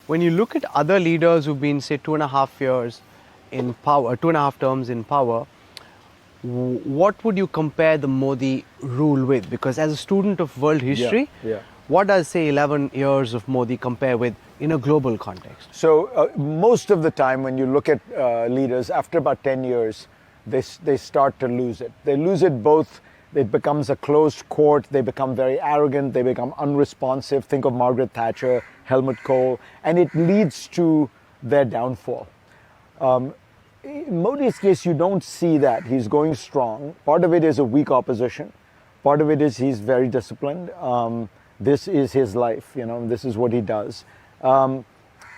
when you look at other leaders who've been, say, 2.5 years in power, 2.5 terms in power, what would you compare the Modi rule with? Because as a student of world history, yeah. what does, say, 11 years of Modi compare with in a global context? So most of the time when you look at leaders, after about 10 years, they start to lose it. They lose it both. It becomes a closed court. They become very arrogant. They become unresponsive. Think of Margaret Thatcher, Helmut Kohl, and it leads to their downfall. In Modi's case, you don't see that. He's going strong. Part of it is a weak opposition. Part of it is he's very disciplined. This is his life, this is what he does. And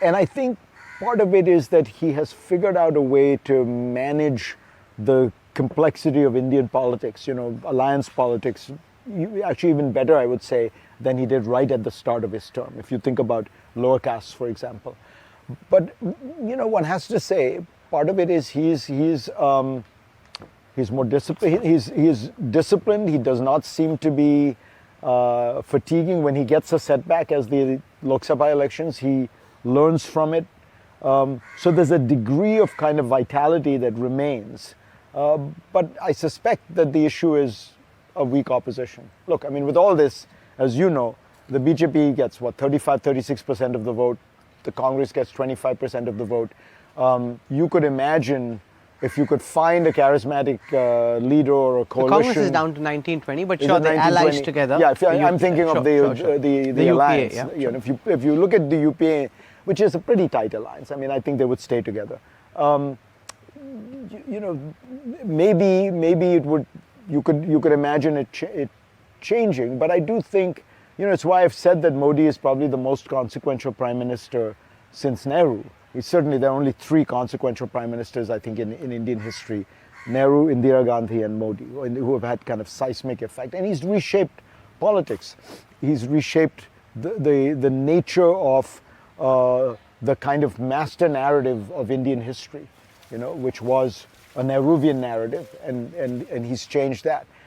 I think part of it is that he has figured out a way to manage the complexity of Indian politics, alliance politics, actually even better, I would say, than he did right at the start of his term, if you think about lower castes, for example. But, one has to say, part of it is he's more disciplined. He's disciplined. He does not seem to be fatiguing when he gets a setback as the Lok Sabha elections. He learns from it. So there's a degree of kind of vitality that remains. But I suspect that the issue is a weak opposition. Look, I mean, with all this, as you know, the BJP gets, 36% of the vote. The Congress gets 25% of the vote. You could imagine if you could find a charismatic leader or a coalition. The Congress is down to 19-20, but sure, the allies together. Yeah, I'm thinking of the alliance. UPA, yeah, sure. If you look at the UPA, which is a pretty tight alliance, I mean, I think they would stay together. Maybe it would. You could imagine it changing, but I do think, it's why I've said that Modi is probably the most consequential prime minister since Nehru. Certainly, there are only 3 consequential prime ministers, I think, in Indian history: Nehru, Indira Gandhi, and Modi, who have had kind of seismic effect. And he's reshaped politics. He's reshaped the nature of the kind of master narrative of Indian history, which was a Nehruvian narrative, and he's changed that.